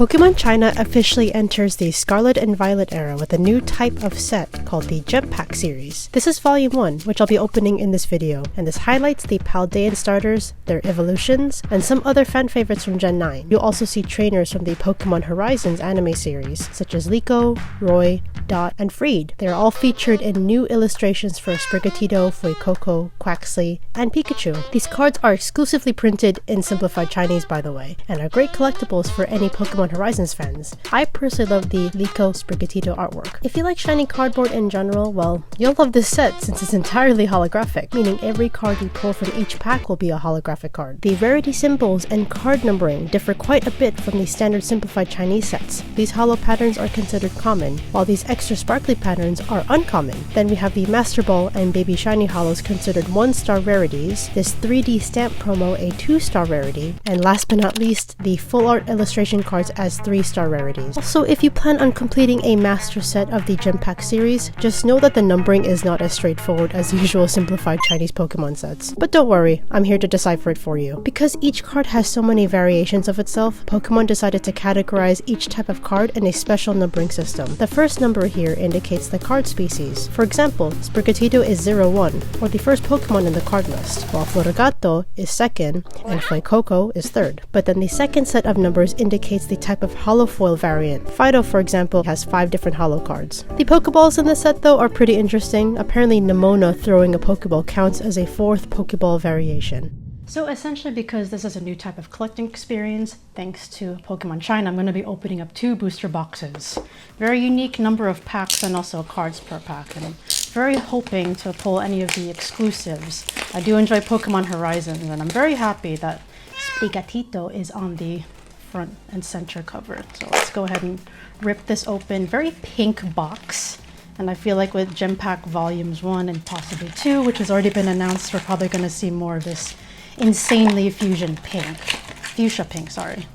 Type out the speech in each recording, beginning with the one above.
Pokemon China officially enters the Scarlet and Violet era with a new type of set called the Gem Pack series. This is Volume 1, which I'll be opening in this video, and this highlights the Paldean starters, their evolutions, and some other fan favorites from Gen 9. You'll also see trainers from the Pokemon Horizons anime series, such as Liko, Roy, Dot, and Freed. They are all featured in new illustrations for Sprigatito, Fuecoco, Quaxly, and Pikachu. These cards are exclusively printed in Simplified Chinese, by the way, and are great collectibles for any Pokemon Horizons fans. I personally love the Liko Sprigatito artwork. If you like shiny cardboard in general, well, you'll love this set since it's entirely holographic, meaning every card you pull from each pack will be a holographic card. The rarity symbols and card numbering differ quite a bit from the standard Simplified Chinese sets. These holo patterns are considered common, while these extra sparkly patterns are uncommon. Then we have the Master Ball and Baby Shiny holos considered 1-star rarities, this 3D stamp promo a 2-star rarity, and last but not least, the full art illustration cards as 3-star rarities. Also, if you plan on completing a master set of the Gem Pack series, just know that the numbering is not as straightforward as usual Simplified Chinese Pokemon sets. But don't worry, I'm here to decipher it for you. Because each card has so many variations of itself, Pokemon decided to categorize each type of card in a special numbering system. The first number here indicates the card species. For example, Sprigatito is 01, or the first Pokemon in the card list, while Florigato is second, and Fuecoco is third. But then the second set of numbers indicates the type of holofoil variant. Fido, for example, has 5 different holo cards. The Pokeballs in this set, though, are pretty interesting. Apparently, Nemona throwing a Pokeball counts as a 4th Pokeball variation. So essentially, because this is a new type of collecting experience, thanks to Pokemon China, I'm going to be opening up 2 booster boxes. Very unique number of packs and also cards per pack, and I'm very hoping to pull any of the exclusives. I do enjoy Pokemon Horizons, and I'm very happy that Sprigatito is on the front and center cover. So let's go ahead and rip this open. Very pink box. And I feel like with Gem Pack Volumes 1 and possibly 2, which has already been announced, we're probably going to see more of this insanely fuchsia pink, sorry.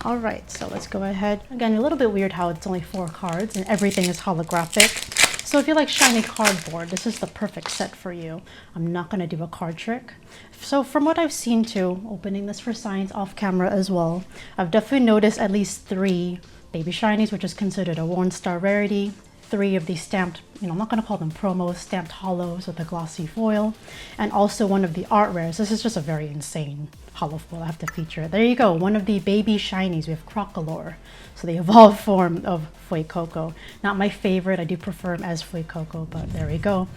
All right, so let's go ahead. Again, a little bit weird how it's only 4 cards and everything is holographic. So if you like shiny cardboard, this is the perfect set for you. I'm not going to do a card trick. So from what I've seen too, opening this for science off camera as well, I've definitely noticed at least 3 baby shinies, which is considered a 1-star rarity. 3 of these stamped, I'm not going to call them promos, stamped holos with a glossy foil, and also one of the art rares. This is just a very insane holo foil. I have to feature it. There you go, one of the baby shinies. We have Crocolore, so the evolved form of Fuecoco. Not my favorite, I do prefer him as Fuecoco, but there we go.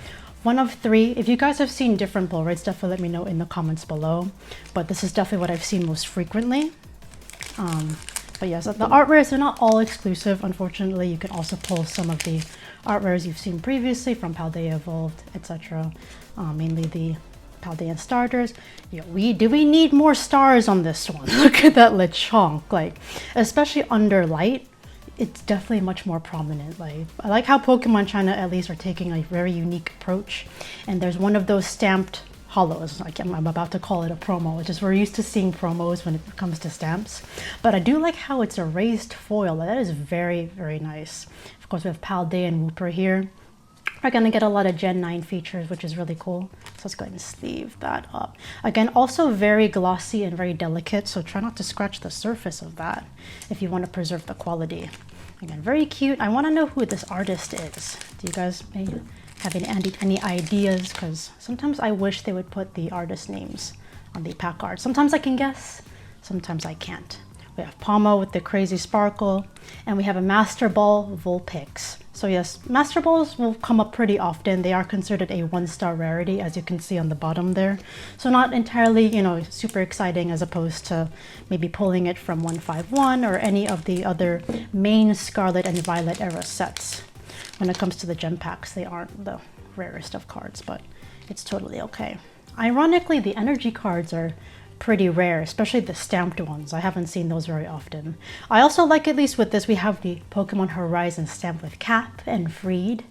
One of 3. If you guys have seen different pull rates, definitely let me know in the comments below, but this is definitely what I've seen most frequently. But yes, the art rares are not all exclusive. Unfortunately, you can also pull some of the art rares you've seen previously from Paldea Evolved, etc. Mainly the Paldean starters. Do we need more stars on this one? Look at that Lechonk. Like, especially under light, it's definitely much more prominent. Like, I like how Pokemon China at least are taking a very unique approach. And there's one of those stamped holos, like I'm about to call it a promo, which is we're used to seeing promos when it comes to stamps, but I do like how it's a raised foil. That is very, very nice. Of course, we have Paldea and Wooper here. We're gonna get a lot of Gen 9 features, which is really cool. So let's go ahead and sleeve that up. Again, also very glossy and very delicate, so try not to scratch the surface of that if you want to preserve the quality. Again, very cute. I want to know who this artist is. Do you guys maybe have any ideas? Because sometimes I wish they would put the artist names on the pack art. Sometimes I can guess, sometimes I can't. We have Palmo with the crazy sparkle, and we have a Master Ball Vulpix. So yes, Master Balls will come up pretty often. They are considered a 1-star rarity, as you can see on the bottom there. So not entirely, super exciting as opposed to maybe pulling it from 151 or any of the other main Scarlet and Violet era sets. When it comes to the Gem Packs, they aren't the rarest of cards, but it's totally okay. Ironically, the energy cards are pretty rare, especially the stamped ones. I haven't seen those very often. I also like, at least with this, we have the Pokemon Horizon stamped with Cap and Freed.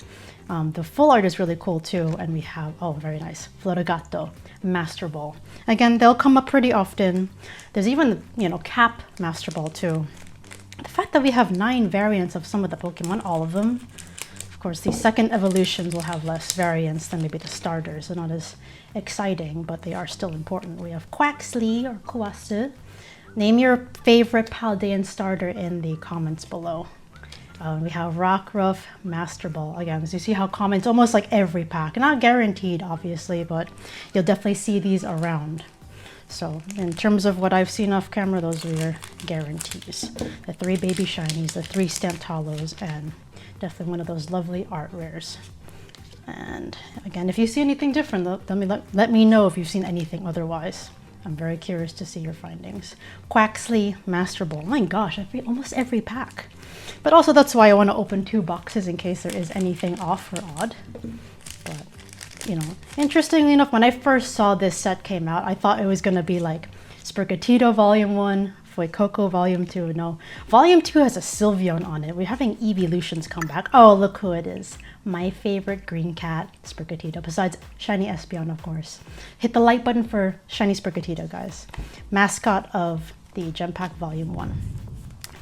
The full art is really cool too, and we have, oh, very nice, Florigato, Master Ball. Again, they'll come up pretty often. There's even, Cap Master Ball too. The fact that we have 9 variants of some of the Pokemon, all of them. Of course, the second evolutions will have less variants than maybe the starters. They're not as exciting, but they are still important. We have Quaxly or Quaxly, Name your favorite Paldean starter in the comments below. We have Rockruff, Master Ball. Again, as you see how common, it's almost like every pack. Not guaranteed, obviously, but you'll definitely see these around. So in terms of what I've seen off camera, those are your guarantees. The 3 baby shinies, the 3 stamped hollows, and definitely one of those lovely art rares. And again, if you see anything different, let me know if you've seen anything otherwise. I'm very curious to see your findings. Quaxley, Master Ball. My gosh, almost every pack. But also that's why I want to open 2 boxes in case there is anything off or odd. But, you know, interestingly enough, when I first saw this set came out, I thought it was going to be like Sprigatito Volume 1, Fuecoco Volume 2. No, Volume 2 has a Sylveon on it. We're having Evolutions come back. Oh, look who it is. My favorite green cat, Sprigatito, besides Shiny Espeon, of course. Hit the like button for Shiny Sprigatito, guys. Mascot of the Gem Pack Volume 1.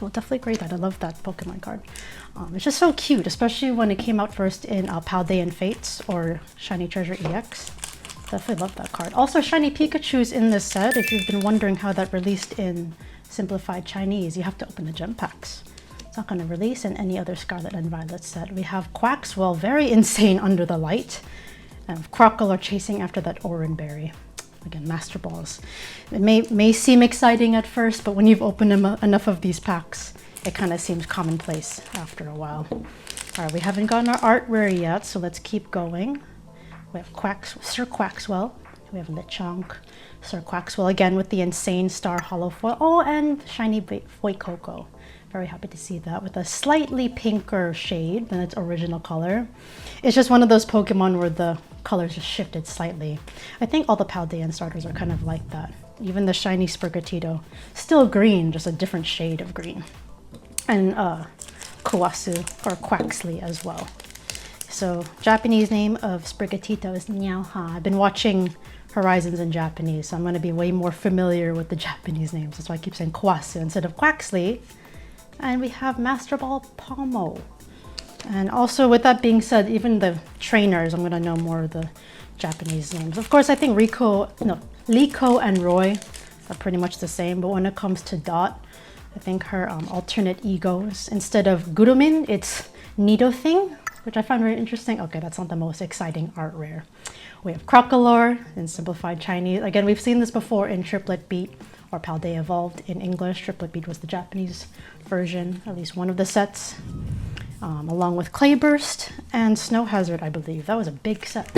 Well, definitely great that. I love that Pokemon card. It's just so cute, especially when it came out first in Paldean Fates or Shiny Treasure EX. Definitely love that card. Also, Shiny Pikachu's in this set. If you've been wondering how that released in Simplified Chinese, you have to open the gem packs. It's not going to release in any other Scarlet and Violet set. We have Quaxwell, very insane under the light. And Crocodile chasing after that Oranberry. Again, Master Balls. It may seem exciting at first, but when you've opened enough of these packs, it kind of seems commonplace after a while. All right, we haven't gotten our art rare yet, so let's keep going. We have Sir Quaxwell. We have Lechonk. Sir Quaxwell again with the insane star hollow foil. Oh, and Shiny Fuecoco. Very happy to see that with a slightly pinker shade than its original color. It's just one of those Pokemon where the colors just shifted slightly. I think all the Paldean starters are kind of like that. Even the Shiny Sprigatito, still green, just a different shade of green. And Kawasu or Quaxley as well. So Japanese name of Sprigatito is Nyauha. I've been watching Horizons in Japanese, so I'm going to be way more familiar with the Japanese names. That's why I keep saying Kawasu instead of Quaxley. And we have Master Ball Palmo. And also with that being said, even the trainers, I'm going to know more of the Japanese names. Of course, I think Liko and Roy are pretty much the same, but when it comes to Dot, I think her alternate egos, instead of Gurumin, it's Nidothing, which I find very interesting. Okay, that's not the most exciting art rare. We have Crocodile in Simplified Chinese. Again, we've seen this before in Triplet Beat or Paldea Evolved in English. Triplet Beat was the Japanese version, at least one of the sets, along with Clayburst and Snow Hazard, I believe. That was a big set.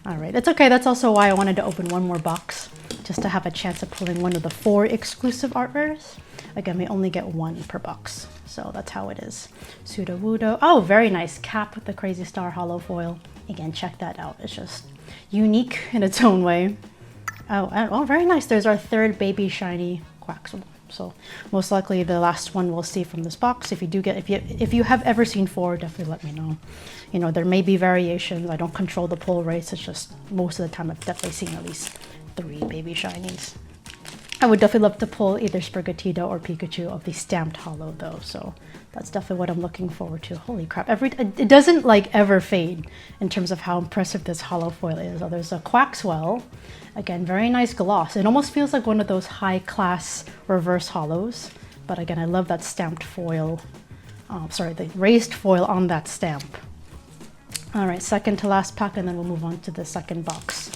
All right, it's okay. That's also why I wanted to open one more box, just to have a chance of pulling one of the 4 exclusive art rares. Again, we only get 1 per box, so that's how it is. Sudowoodo. Oh, very nice cap with the Crazy Star hollow foil. Again, check that out. It's just unique in its own way. Oh, very nice. There's our 3rd baby shiny Quaxwell. So most likely the last one we'll see from this box. If you have ever seen 4, definitely let me know. You know, there may be variations. I don't control the pull rates. It's just most of the time I've definitely seen at least 3 baby shinies. I would definitely love to pull either Sprigatito or Pikachu of the stamped hollow though, so that's definitely what I'm looking forward to. Holy crap, it doesn't like ever fade in terms of how impressive this hollow foil is. Oh, there's a Quaxwell, again, very nice gloss. It almost feels like one of those high class reverse hollows, but again, I love that stamped foil, the raised foil on that stamp. All right, second to last pack, and then we'll move on to the second box.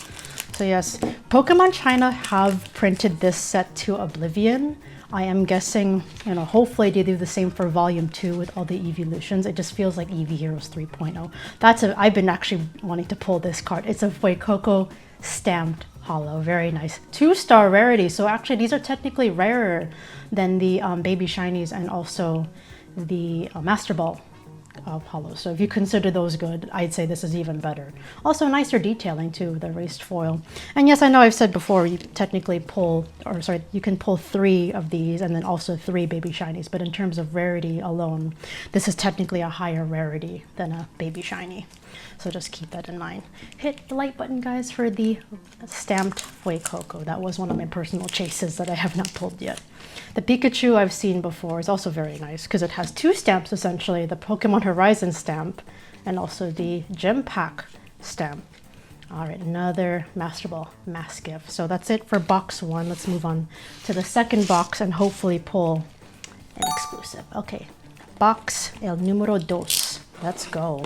So yes, Pokemon China have printed this set to oblivion. I am guessing, you know, hopefully they do the same for Volume 2 with all the evolutions. It just feels like Eevee Heroes 3.0. I've been actually wanting to pull this card. It's a Fuecoco stamped hollow, very nice. 2-star rarity, so actually these are technically rarer than the baby shinies and also the Master Ball hollow. So if you consider those good, I'd say this is even better. Also nicer detailing too, the raised foil. And yes, I know I've said before, you technically you can pull 3 of these and then also 3 baby shinies, but in terms of rarity alone, this is technically a higher rarity than a baby shiny. So just keep that in mind. Hit the like button, guys, for the stamped Fuecoco. That was one of my personal chases that I have not pulled yet. The Pikachu I've seen before is also very nice because it has 2 stamps essentially, the Pokemon Horizon stamp and also the Gem Pack stamp. All right, another Master Ball mask gift. So that's it for box 1. Let's move on to the second box and hopefully pull an exclusive. Okay, box el número 2. Let's go.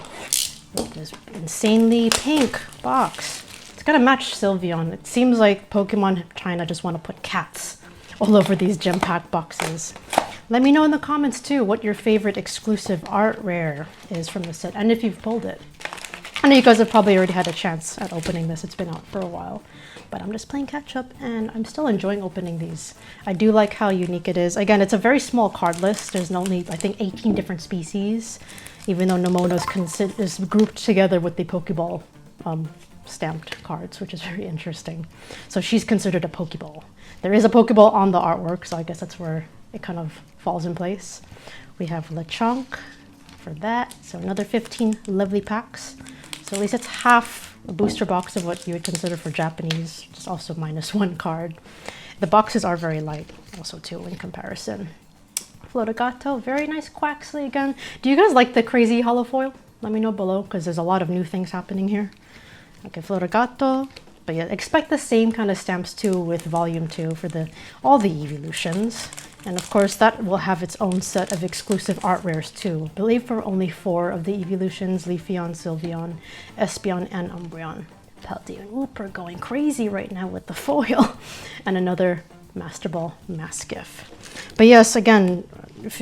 This insanely pink box. It's gonna match Sylveon. It seems like Pokemon China just want to put cats all over these gem pack boxes. Let me know in the comments too what your favorite exclusive art rare is from the set, and if you've pulled it. I know you guys have probably already had a chance at opening this. It's been out for a while, but I'm just playing catch up and I'm still enjoying opening these. I do like how unique it is. Again, it's a very small card list. There's only, I think, 18 different species, even though Nemona is grouped together with the Pokeball stamped cards, which is very interesting. So she's considered a Pokeball. There is a Pokeball on the artwork, so I guess that's where it kind of falls in place. We have Lechonk for that. So another 15 lovely packs. So at least it's half a booster box of what you would consider for Japanese, just also -1 card. The boxes are very light also too in comparison. Florigato, very nice Quaxley again. Do you guys like the crazy holofoil? Let me know below because there's a lot of new things happening here. Okay, Florigato. But yeah, expect the same kind of stamps too with volume 2 for all the evolutions. And of course that will have its own set of exclusive art rares too. I believe for only 4 of the evolutions: Leafeon, Sylveon, Espeon, and Umbreon. Paldean Wooper going crazy right now with the foil. And another Master Ball Mastiff. But yes, again,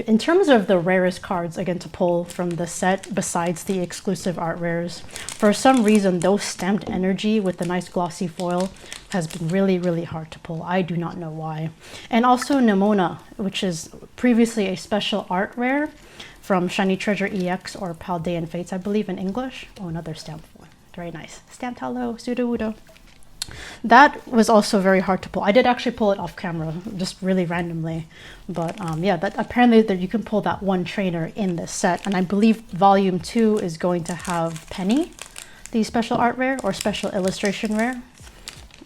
in terms of the rarest cards, again, to pull from the set, besides the exclusive art rares, for some reason, those stamped energy with the nice glossy foil has been really, really hard to pull. I do not know why. And also Nemona, which is previously a special art rare from Shiny Treasure EX or Paldean Fates, I believe in English. Oh, another stamped one. Very nice. Stamped hello, Sudowoodo. That was also very hard to pull. I did actually pull it off camera, just really randomly. But yeah, apparently you can pull that one trainer in this set. And I believe volume 2 is going to have Penny, the special art rare or special illustration rare.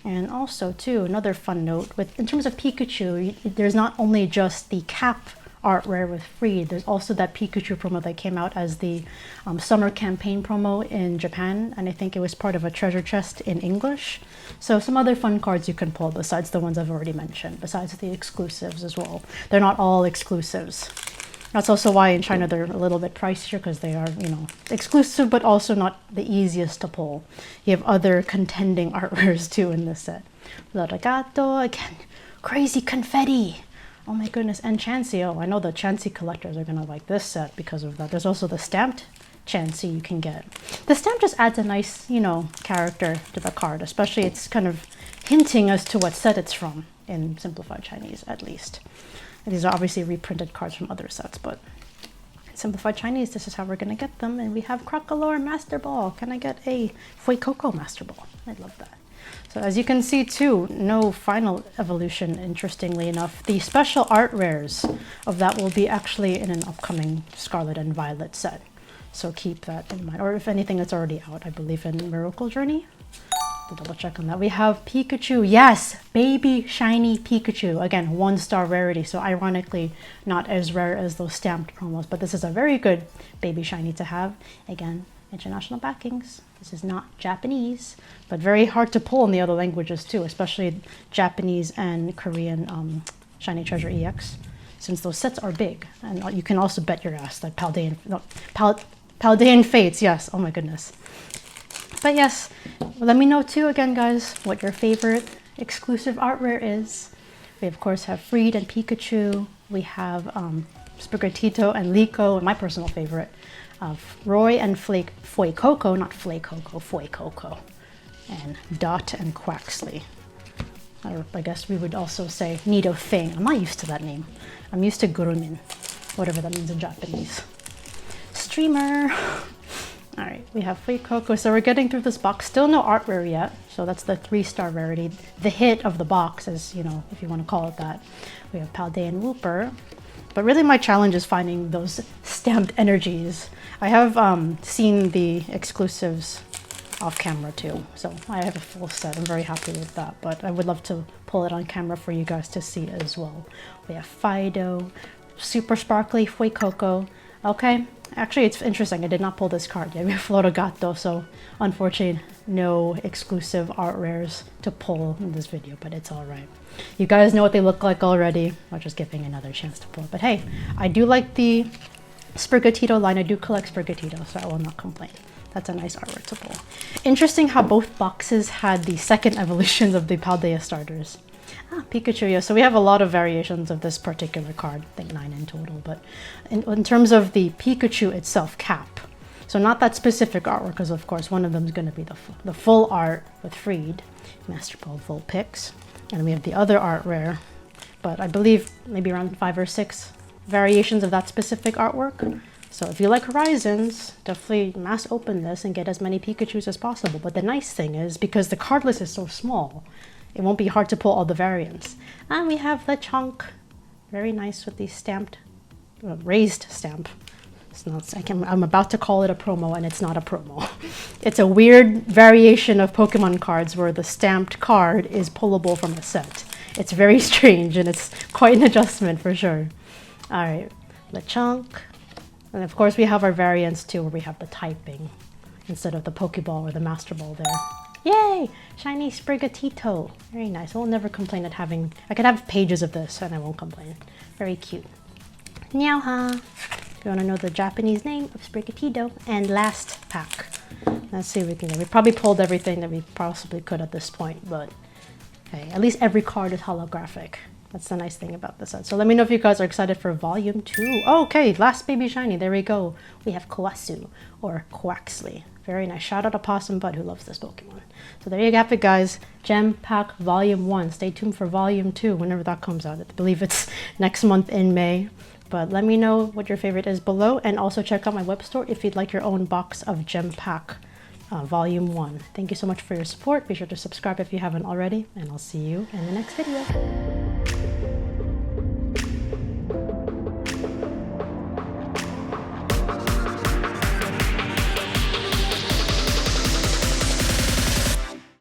And also too, another fun note, in terms of Pikachu, there's not only just the cap art rare with free, there's also that Pikachu promo that came out as the summer campaign promo in Japan, and I think it was part of a treasure chest in English. So some other fun cards you can pull besides the ones I've already mentioned, besides the exclusives as well. They're not all exclusives. That's also why in China they're a little bit pricier, because they are, you know, exclusive but also not the easiest to pull. You have other contending art rares too in this set. Florigato, again, crazy confetti. Oh my goodness, and Chansey. Oh, I know the Chansey collectors are gonna like this set because of that. There's also the stamped Chansey you can get. The stamp just adds a nice, you know, character to the card, especially it's kind of hinting as to what set it's from in Simplified Chinese, at least. And these are obviously reprinted cards from other sets, but in Simplified Chinese, this is how we're gonna get them. And we have Crocolore Master Ball. Can I get a Fuecoco Master Ball? I love that. So as you can see too, no final evolution, interestingly enough. The special art rares of that will be actually in an upcoming Scarlet and Violet set. So keep that in mind. Or if anything, it's already out, I believe, in Miracle Journey. To double check on that. We have Pikachu. Yes, baby shiny Pikachu. Again, 1-star rarity. So ironically, not as rare as those stamped promos. But this is a very good baby shiny to have. Again, international backings. This is not Japanese, but very hard to pull in the other languages too, especially Japanese and Korean Shiny Treasure EX, since those sets are big. And you can also bet your ass that Paldean Fates, yes, oh my goodness. But yes, let me know too, again guys, what your favorite exclusive art rare is. We of course have Freed and Pikachu. We have Sprigatito and Liko, my personal favorite. Roy and Fuecoco, not Flacoco, Fuecoco, and Dot and Quaxley. I guess we would also say Nidothing. I'm not used to that name. I'm used to Gurumin, whatever that means in Japanese. Streamer. All right, we have Fuecoco. So we're getting through this box. Still no art rare yet. So that's the 3-star rarity. The hit of the box, as you know, if you want to call it that. We have Paldean Wooper. But really my challenge is finding those stamped energies. I have seen the exclusives off camera too. So I have a full set. I'm very happy with that. But I would love to pull it on camera for you guys to see as well. We have Fido, super sparkly Fuecoco. Okay, Actually, it's interesting. I did not pull this card yet. We have Florogato, so unfortunately, no exclusive art rares to pull in this video, but it's all right. You guys know what they look like already. I'm just giving another chance to pull. But hey, I do like the Sprigatito line. I do collect Sprigatito, so I will not complain. That's a nice artwork to pull. Interesting how both boxes had the second evolutions of the Paldea starters. Pikachu, yeah. So we have a lot of variations of this particular card. I think 9 in total. But in terms of the Pikachu itself, cap. So not that specific artwork, because of course one of them is going to be the full art with Freed, Master Ball Vulpix. And we have the other art rare. But I believe maybe around 5 or 6 variations of that specific artwork. So if you like Horizons, definitely mass open this and get as many Pikachus as possible. But the nice thing is, because the card list is so small, it won't be hard to pull all the variants. And we have Lechonk, very nice with the stamped, raised stamp. It's not, I'm about to call it a promo, and it's not a promo. It's a weird variation of Pokemon cards where the stamped card is pullable from a set. It's very strange, and it's quite an adjustment for sure. All right, Lechonk. And of course we have our variants too, where we have the typing instead of the Pokeball or the Master Ball there. Yay! Shiny Sprigatito. Very nice. I will never complain at having... I could have pages of this and I won't complain. Very cute. Nyauha. If you want to know the Japanese name of Sprigatito. And last pack. Let's see if we can... We probably pulled everything that we possibly could at this point, but... Hey, at least every card is holographic. That's the nice thing about this set. So let me know if you guys are excited for Volume 2. Oh, okay, last baby shiny. There we go. We have Kawasu, or Quaxley. Very nice. Shout out to Possum Bud, who loves this Pokemon. So there you have it, guys. Gem Pack Volume 1. Stay tuned for Volume 2 whenever that comes out. I believe it's next month in May. But let me know what your favorite is below. And also check out my web store if you'd like your own box of Gem Pack Volume 1. Thank you so much for your support. Be sure to subscribe if you haven't already. And I'll see you in the next video.